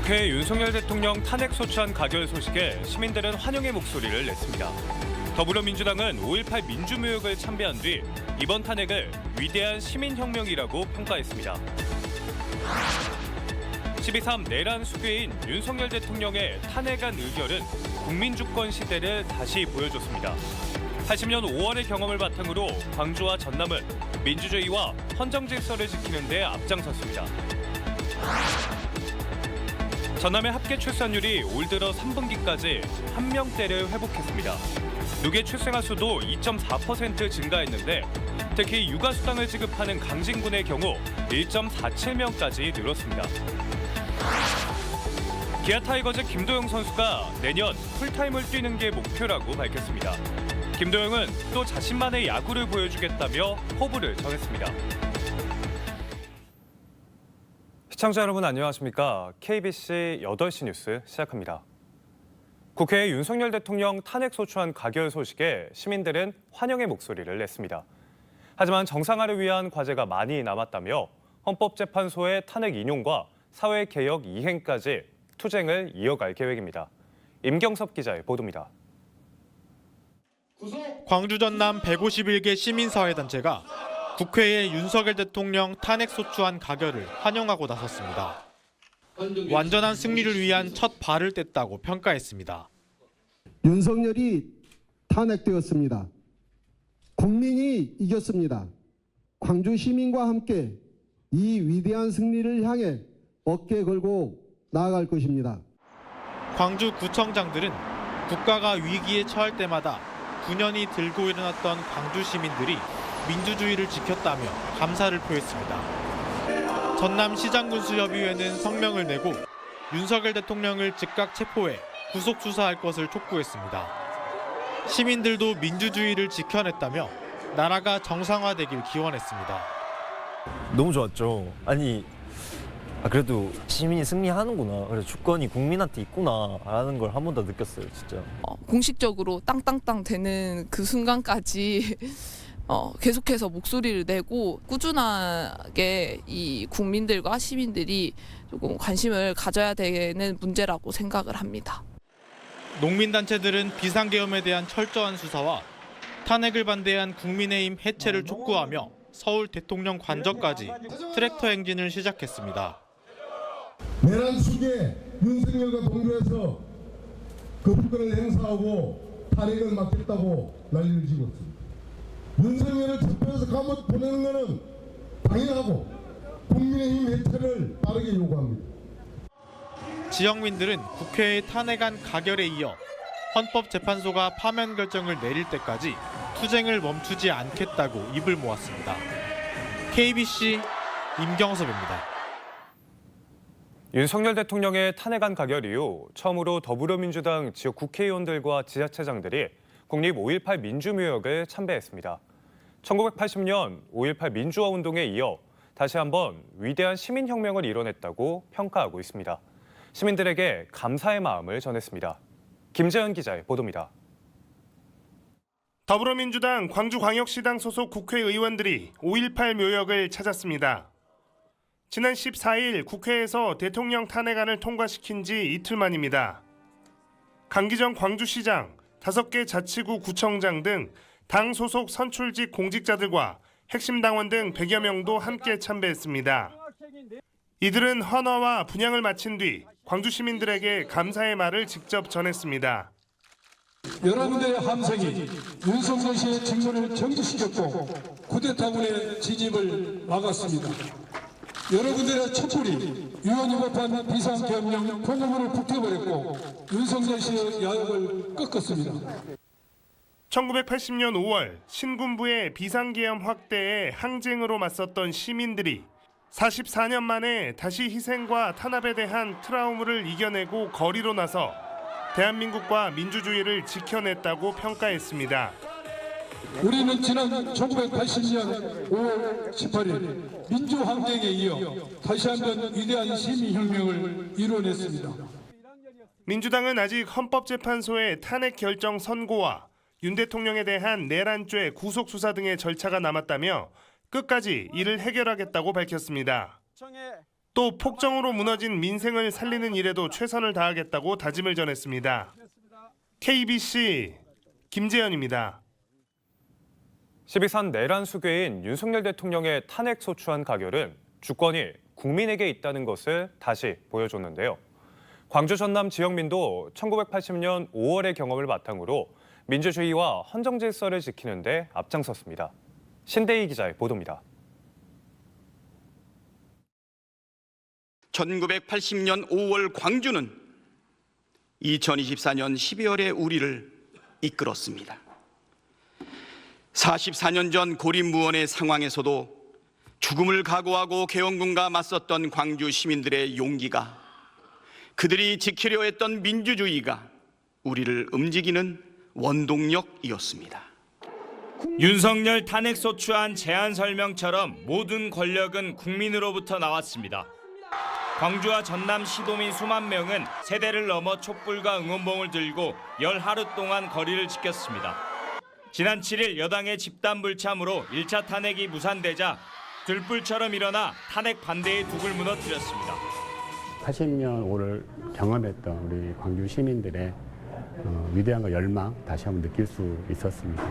국회 윤석열 대통령 탄핵 소추안 가결 소식에 시민들은 환영의 목소리를 냈습니다. 더불어민주당은 5.18 민주무역을 참배한 뒤 이번 탄핵을 위대한 시민혁명이라고 평가했습니다. 12.3 내란 수괴인 윤석열 대통령의 탄핵안 의결은 국민주권 시대를 다시 보여줬습니다. 80년 5월의 경험을 바탕으로 광주와 전남은 민주주의와 헌정질서를 지키는 데 앞장섰습니다. 전남의 합계 출산율이 올 들어 3분기까지 1명대를 회복했습니다. 누계 출생아 수도 2.4% 증가했는데 특히 육아수당을 지급하는 강진군의 경우 1.47명까지 늘었습니다. 기아 타이거즈 김도영 선수가 내년 풀타임을 뛰는 게 목표라고 밝혔습니다. 김도영은 또 자신만의 야구를 보여주겠다며 포부를 전했습니다. 시청자 여러분 안녕하십니까? KBC 8시 뉴스 시작합니다. 국회 윤석열 대통령 탄핵 소추안 가결 소식에 시민들은 환영의 목소리를 냈습니다. 하지만 정상화를 위한 과제가 많이 남았다며 헌법재판소의 탄핵 인용과 사회개혁 이행까지 투쟁을 이어갈 계획입니다. 임경섭 기자의 보도입니다. 광주 전남 151개 시민사회단체가 국회의 윤석열 대통령 탄핵 소추안 가결을 환영하고 나섰습니다. 완전한 승리를 위한 첫 발을 뗐다고 평가했습니다. 윤석열이 탄핵되었습니다. 국민이 이겼습니다. 광주 시민과 함께 이 위대한 승리를 향해 어깨 걸고 나아갈 것입니다. 광주 구청장들은 국가가 위기에 처할 때마다 9년이 들고 일어났던 광주 시민들이 민주주의를 지켰다며 감사를 표했습니다. 전남시장군수협의회는 성명을 내고 윤석열 대통령을 즉각 체포해 구속 수사할 것을 촉구했습니다. 시민들도 민주주의를 지켜냈다며 나라가 정상화되길 기원했습니다. 너무 좋았죠. 아니 그래도 시민이 승리하는구나. 그래서 주권이 국민한테 있구나라는 걸 한 번 더 느꼈어요, 진짜. 공식적으로 땅땅땅 되는 그 순간까지 계속해서 목소리를 내고 꾸준하게 이 국민들과 시민들이 조금 관심을 가져야 되는 문제라고 생각을 합니다. 농민단체들은 비상계엄에 대한 철저한 수사와 탄핵을 반대한 국민의힘 해체를 촉구하며 서울 대통령 관저까지 트랙터 행진을 시작했습니다. 내란 수괴 윤석열과 동조해서 거부권을 행사하고 탄핵을 막겠다고 난리를 지고 있습니다. 윤석열을 체포해서 감옥 보내는 것은 당연하고 국민의힘 해체를 빠르게 요구합니다. 지역민들은 국회의 탄핵안 가결에 이어 헌법재판소가 파면 결정을 내릴 때까지 투쟁을 멈추지 않겠다고 입을 모았습니다. KBC 임경섭입니다. 윤석열 대통령의 탄핵안 가결 이후 처음으로 더불어민주당 지역 국회의원들과 지자체장들이 국립 5.18 민주무역을 참배했습니다. 1980년 5.18 민주화 운동에 이어 다시 한번 위대한 시민혁명을 이뤄냈다고 평가하고 있습니다. 시민들에게 감사의 마음을 전했습니다. 김재현 기자의 보도입니다. 더불어민주당 광주광역시당 소속 국회의원들이 5.18 묘역을 찾았습니다. 지난 14일 국회에서 대통령 탄핵안을 통과시킨 지 이틀 만입니다. 강기정 광주시장, 5개 자치구 구청장 등 당 소속 선출직 공직자들과 핵심 당원 등 100여 명도 함께 참배했습니다. 이들은 헌화와 분향을 마친 뒤 광주 시민들에게 감사의 말을 직접 전했습니다. 여러분들의 함성이 윤석열 씨의 직무를 정지시켰고 쿠데타군의 진입을 막았습니다. 여러분들의 촛불이 유언이 못한 비상계엄령 폭력을 불태워버렸고 윤석열 씨의 야욕을 꺾었습니다. 1980년 5월 신군부의 비상계엄 확대에 항쟁으로 맞섰던 시민들이 44년 만에 다시 희생과 탄압에 대한 트라우마를 이겨내고 거리로 나서 대한민국과 민주주의를 지켜냈다고 평가했습니다. 우리는 지난 1980년 5월 18일 민주항쟁에 이어 다시 한번 위대한 시민혁명을 이뤄냈습니다. 민주당은 아직 헌법재판소의 탄핵 결정 선고와 윤 대통령에 대한 내란죄 구속수사 등의 절차가 남았다며 끝까지 이를 해결하겠다고 밝혔습니다. 또 폭정으로 무너진 민생을 살리는 일에도 최선을 다하겠다고 다짐을 전했습니다. KBC 김재현입니다. 12산 내란 수괴인 윤석열 대통령의 탄핵 소추안 가결은 주권이 국민에게 있다는 것을 다시 보여줬는데요. 광주 전남 지역민도 1980년 5월의 경험을 바탕으로 민주주의와 헌정 질서를 지키는 데 앞장섰습니다. 신대희 기자의 보도입니다. 1980년 5월 광주는 2024년 12월에 우리를 이끌었습니다. 44년 전 고립무원의 상황에서도 죽음을 각오하고 계엄군과 맞섰던 광주 시민들의 용기가, 그들이 지키려 했던 민주주의가 우리를 움직이는 원동력이었습니다. 윤석열 탄핵 소추안 제안 설명처럼 모든 권력은 국민으로부터 나왔습니다. 광주와 전남 시도민 수만 명은 세대를 넘어 촛불과 응원봉을 들고 열 하루 동안 거리를 지켰습니다. 지난 7일 여당의 집단 불참으로 1차 탄핵이 무산되자 들불처럼 일어나 탄핵 반대의 둑을 무너뜨렸습니다. 80년 5를 경험했던 우리 광주 시민들의 위대함과 열망 다시 한번 느낄 수 있었습니다.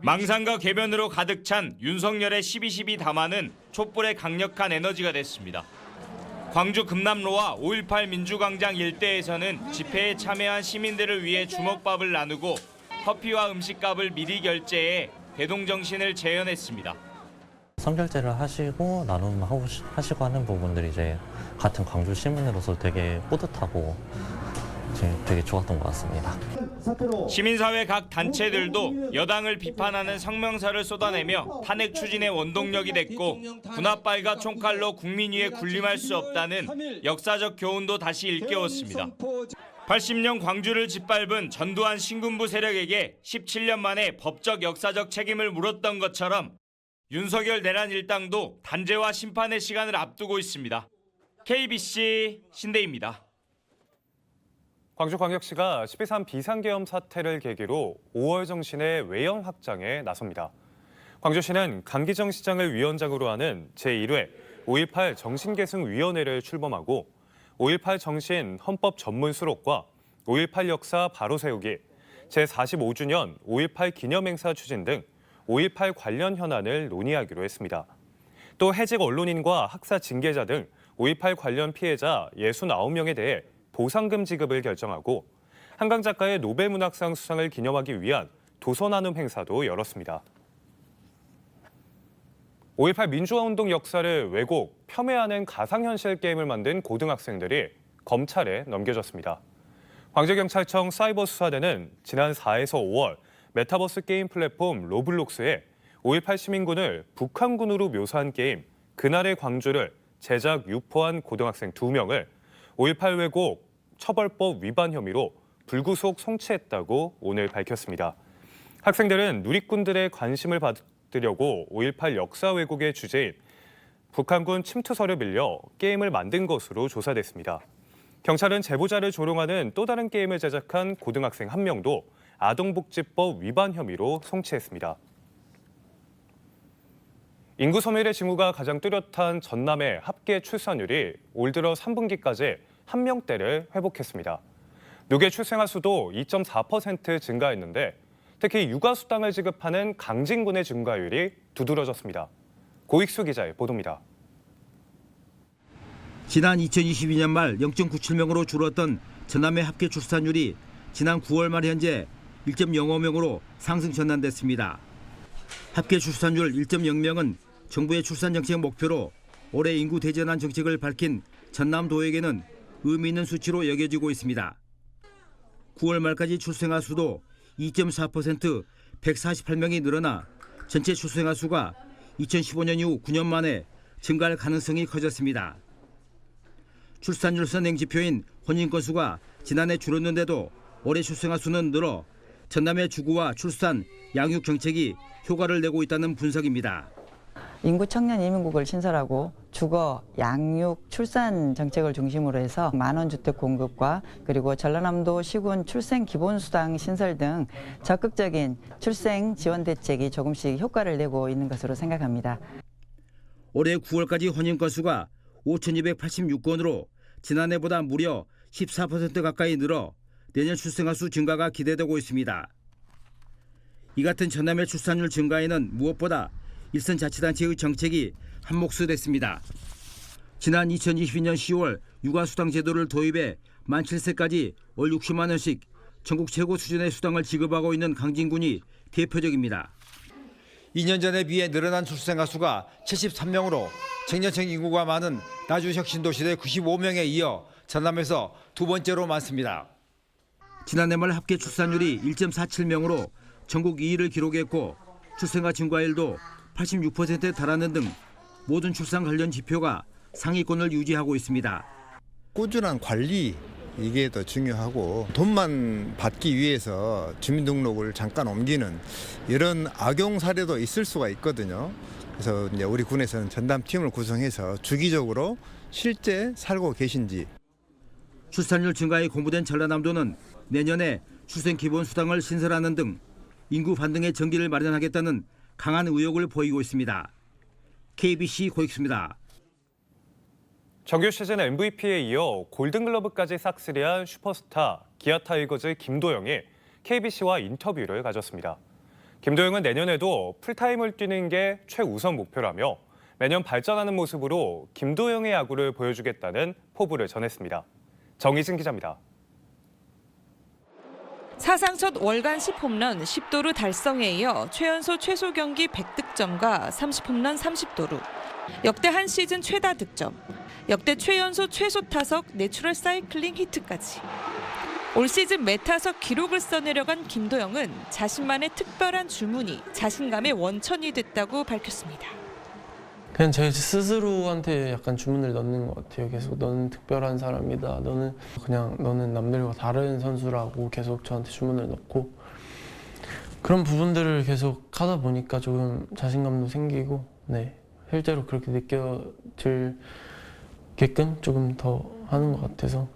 망상과 궤변으로 가득 찬 윤석열의 12.12 담화는 촛불의 강력한 에너지가 됐습니다. 광주 금남로와 5.18 민주광장 일대에서는 집회에 참여한 시민들을 위해 주먹밥을 나누고 커피와 음식값을 미리 결제해 대동정신을 재현했습니다. 선결제를 하시고 하시고 하는 부분들이 이제 같은 광주 시민으로서 되게 뿌듯하고 되게 좋았던 것 같습니다. 시민사회 각 단체들도 여당을 비판하는 성명서를 쏟아내며 탄핵 추진의 원동력이 됐고 군홧발과 총칼로 국민 위에 군림할 수 없다는 역사적 교훈도 다시 일깨웠습니다. 80년 광주를 짓밟은 전두환 신군부 세력에게 17년 만에 법적 역사적 책임을 물었던 것처럼 윤석열 내란 일당도 단죄와 심판의 시간을 앞두고 있습니다. KBC 신대희입니다. 광주광역시가 12.3 비상계엄 사태를 계기로 5월 정신의 외형 확장에 나섭니다. 광주시는 강기정 시장을 위원장으로 하는 제1회 5.18 정신계승위원회를 출범하고 5.18 정신 헌법 전문 수록과 5.18 역사 바로 세우기, 제45주년 5.18 기념행사 추진 등 5.18 관련 현안을 논의하기로 했습니다. 또 해직 언론인과 학사 징계자 등 5.18 관련 피해자 69명에 대해 보상금 지급을 결정하고 한강 작가의 노벨문학상 수상을 기념하기 위한 도서 나눔 행사도 열었습니다. 5.18 민주화운동 역사를 왜곡, 폄훼하는 가상현실 게임을 만든 고등학생들이 검찰에 넘겨졌습니다. 광주경찰청 사이버수사대는 지난 4에서 5월 메타버스 게임 플랫폼 로블록스에 5.18 시민군을 북한군으로 묘사한 게임 그날의 광주를 제작 유포한 고등학생 2명을 5.18 왜곡 처벌법 위반 혐의로 불구속 송치했다고 오늘 밝혔습니다. 학생들은 누리꾼들의 관심을 받으려고 5.18 역사 왜곡의 주제인 북한군 침투설을 빌려 게임을 만든 것으로 조사됐습니다. 경찰은 제보자를 조롱하는 또 다른 게임을 제작한 고등학생 1명도 아동복지법 위반 혐의로 송치했습니다. 인구 소멸의 징후가 가장 뚜렷한 전남의 합계 출산율이 올 들어 3분기까지 1명대를 회복했습니다. 누계 출생아 수도 2.4% 증가했는데 특히 육아수당을 지급하는 강진군의 증가율이 두드러졌습니다. 고익수 기자의 보도입니다. 지난 2022년 말 0.97명으로 줄었던 전남의 합계 출산율이 지난 9월 말 현재 1.05명으로 상승 전환됐습니다. 합계 출산율 1.0명은 정부의 출산 정책 목표로 올해 인구 대전환 정책을 밝힌 전남도에게는 의미 있는 수치로 여겨지고 있습니다. 9월 말까지 출생아 수도 2.4% 148명이 늘어나 전체 출생아 수가 2015년 이후 9년 만에 증가할 가능성이 커졌습니다. 출산율 선행 지표인 혼인 건수가 지난해 줄었는데도 올해 출생아 수는 늘어 전남의 주거와 출산, 양육 정책이 효과를 내고 있다는 분석입니다. 인구 청년 이민국을 신설하고 주거, 양육, 출산 정책을 중심으로 해서 만원주택 공급과 그리고 전라남도 시군 출생 기본수당 신설 등 적극적인 출생 지원 대책이 조금씩 효과를 내고 있는 것으로 생각합니다. 올해 9월까지 혼인 건수가 5,286건으로 지난해보다 무려 14% 가까이 늘어 내년 출생아 수 증가가 기대되고 있습니다. 이 같은 전남의 출산율 증가에는 무엇보다 일선 자치단체의 정책이 한몫이 됐습니다. 지난 2022년 10월 육아수당 제도를 도입해 만 7세까지 월 60만 원씩 전국 최고 수준의 수당을 지급하고 있는 강진군이 대표적입니다. 2년 전에 비해 늘어난 출생아 수가 73명으로 청년층 인구가 많은 나주혁신도시대 95명에 이어 전남에서 두 번째로 많습니다. 지난해 말 합계 출산율이 1.47명으로 전국 2위를 기록했고 출생아 증가율도 86%에 달하는 등 모든 출산 관련 지표가 상위권을 유지하고 있습니다. 꾸준한 관리 이게 더 중요하고 돈만 받기 위해서 주민등록을 잠깐 옮기는 이런 악용 사례도 있을 수가 있거든요. 그래서 이제 우리 군에서는 전담팀을 구성해서 주기적으로 실제 살고 계신지. 출산율 증가에 고무된 전라남도는 내년에 출생기본수당을 신설하는 등 인구 반등의 전기를 마련하겠다는 강한 의욕을 보이고 있습니다. KBC 고익수입니다. 정규 시즌 MVP에 이어 골든글러브까지 싹쓸이한 슈퍼스타 기아 타이거즈 김도영이 KBC와 인터뷰를 가졌습니다. 김도영은 내년에도 풀타임을 뛰는 게 최우선 목표라며 매년 발전하는 모습으로 김도영의 야구를 보여주겠다는 포부를 전했습니다. 정희진 기자입니다. 사상 첫 월간 10홈런 10도루 달성에 이어 최연소 최소 경기 100득점과 30홈런 30도루, 역대 한 시즌 최다 득점, 역대 최연소 최소 타석 내추럴 사이클링 히트까지. 올 시즌 메타석 기록을 써내려간 김도영은 자신만의 특별한 주문이 자신감의 원천이 됐다고 밝혔습니다. 그냥 제 스스로한테 약간 주문을 넣는 것 같아요. 계속 너는 특별한 사람이다. 너는 남들과 다른 선수라고 계속 저한테 주문을 넣고 그런 부분들을 계속 하다 보니까 조금 자신감도 생기고 실제로 그렇게 느껴질게끔 조금 더 하는 것 같아서.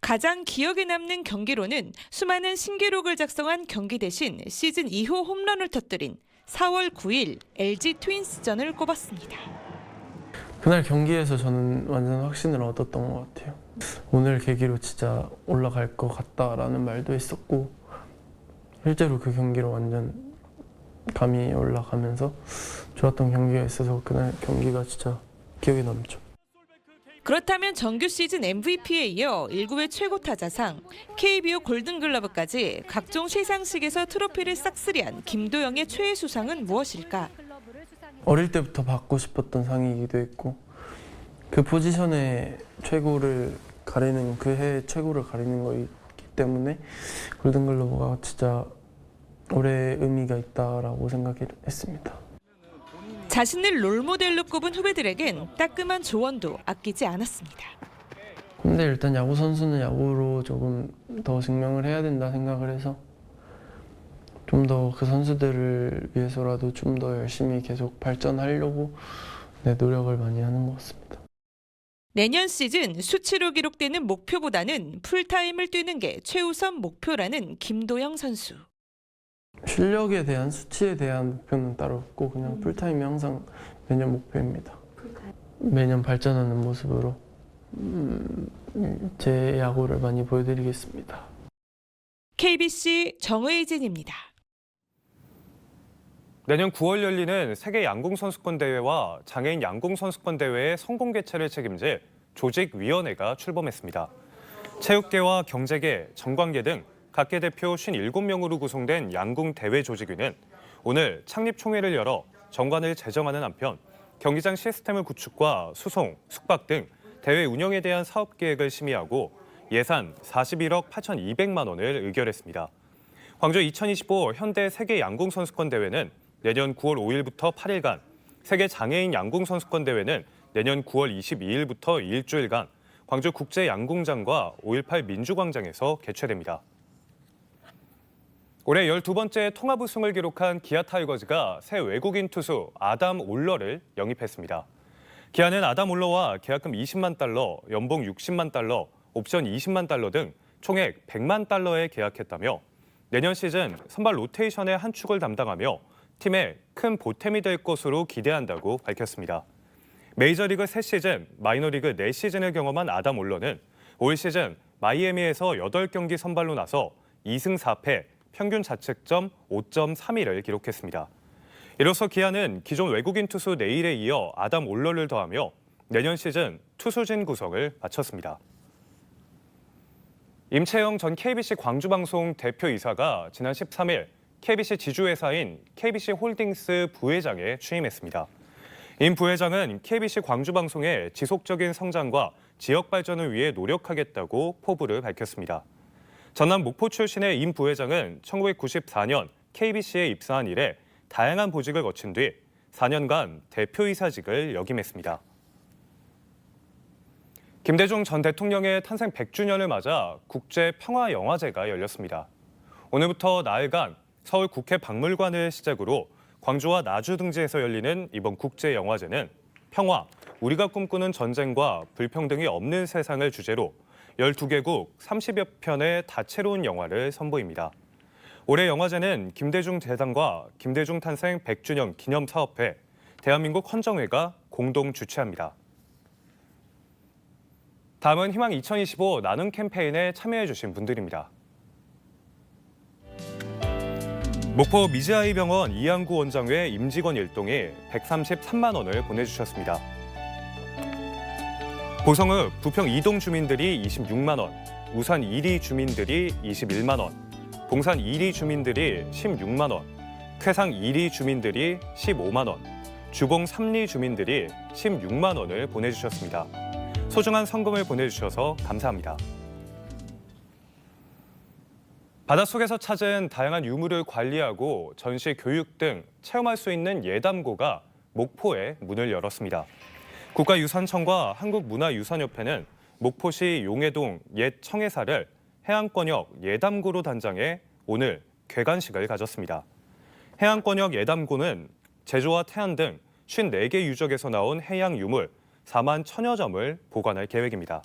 가장 기억에 남는 경기로는 수많은 신기록을 작성한 경기 대신 시즌 2호 홈런을 터뜨린 4월 9일 LG 트윈스전을 꼽았습니다. 그날 경기에서 저는 완전 확신을 얻었던 것 같아요. 오늘 계기로 진짜 올라갈 것 같다라는 말도 했었고 실제로 그 경기로 완전 감이 올라가면서 좋았던 경기가 있어서 그날 경기가 진짜 기억에 남죠. 그렇다면 정규 시즌 MVP에 이어 1구의 최고 타자상, KBO 골든글러브까지 각종 시상식에서 트로피를 싹쓸이한 김도영의 최애 수상은 무엇일까? 어릴 때부터 받고 싶었던 상이기도 했고 그 포지션의 최고를 가리는 그 해의 최고를 가리는 거기 때문에 골든글러브가 진짜 오래 의미가 있다라고 생각했습니다. 자신을 롤모델로 꼽은 후배들에겐 따끔한 조언도 아끼지 않았습니다. 근데 일단 야구 선수는 야구로 조금 더 증명을 해야 된다 생각을 해서 좀 더 그 선수들을 위해서라도 좀 더 열심히 계속 발전하려고 노력을 많이 하는 것 같습니다. 내년 시즌 수치로 기록되는 목표보다는 풀타임을 뛰는 게 최우선 목표라는 김도영 선수. 실력에 대한 수치에 대한 목표는 따로 없고 그냥 풀타임이 항상 매년 목표입니다. 매년 발전하는 모습으로 제 야구를 많이 보여드리겠습니다. KBC 정의진입니다. 내년 9월 열리는 세계 양궁선수권 대회와 장애인 양궁선수권 대회의 성공 개최를 책임질 조직위원회가 출범했습니다. 체육계와 경제계, 정관계 등 각계 대표 57명으로 구성된 양궁 대회 조직위는 오늘 창립 총회를 열어 정관을 제정하는 한편 경기장 시스템을 구축과 수송, 숙박 등 대회 운영에 대한 사업 계획을 심의하고 예산 41억 8,200만 원을 의결했습니다. 광주 2025 현대 세계 양궁 선수권 대회는 내년 9월 5일부터 8일간, 세계 장애인 양궁 선수권 대회는 내년 9월 22일부터 일주일간 광주 국제 양궁장과 5.18 민주광장에서 개최됩니다. 올해 12번째 통합 우승을 기록한 기아 타이거즈가 새 외국인 투수 아담 올러를 영입했습니다. 기아는 아담 올러와 계약금 20만 달러, 연봉 60만 달러, 옵션 20만 달러 등 총액 100만 달러에 계약했다며 내년 시즌 선발 로테이션의 한 축을 담당하며 팀에 큰 보탬이 될 것으로 기대한다고 밝혔습니다. 메이저리그 3시즌, 마이너리그 4시즌을 경험한 아담 올러는 올 시즌 마이애미에서 8경기 선발로 나서 2승 4패, 평균 자책점 5.31을 기록했습니다. 이로써 기아는 기존 외국인 투수 네일에 이어 아담 올러를 더하며 내년 시즌 투수진 구성을 마쳤습니다. 임채영 전 KBC 광주방송 대표이사가 지난 13일 KBC 지주회사인 KBC 홀딩스 부회장에 취임했습니다. 임 부회장은 KBC 광주방송의 지속적인 성장과 지역 발전을 위해 노력하겠다고 포부를 밝혔습니다. 전남 목포 출신의 임 부회장은 1994년 KBC에 입사한 이래 다양한 보직을 거친 뒤 4년간 대표이사직을 역임했습니다. 김대중 전 대통령의 탄생 100주년을 맞아 국제평화영화제가 열렸습니다. 오늘부터 나흘간 서울 국회 박물관을 시작으로 광주와 나주 등지에서 열리는 이번 국제영화제는 평화, 우리가 꿈꾸는 전쟁과 불평등이 없는 세상을 주제로 12개국 30여 편의 다채로운 영화를 선보입니다. 올해 영화제는 김대중 재단과 김대중 탄생 100주년 기념사업회, 대한민국 헌정회가 공동 주최합니다. 다음은 희망 2025 나눔 캠페인에 참여해주신 분들입니다. 목포 미즈아이 병원 이양구 원장회 임직원 1동이 133만 원을 보내주셨습니다. 보성읍 부평 2동 주민들이 26만 원, 우산 1리 주민들이 21만 원, 봉산 1리 주민들이 16만 원, 쾌상 1리 주민들이 15만 원, 주봉 3리 주민들이 16만 원을 보내주셨습니다. 소중한 성금을 보내주셔서 감사합니다. 바닷속에서 찾은 다양한 유물을 관리하고 전시, 교육 등 체험할 수 있는 예담고가 목포에 문을 열었습니다. 국가유산청과 한국문화유산협회는 목포시 용해동 옛 청해사를 해양권역 예담고로 단장해 오늘 개관식을 가졌습니다. 해양권역 예담고는 제주와 태안 등 54개 유적에서 나온 해양 유물 4만 1000여 점을 보관할 계획입니다.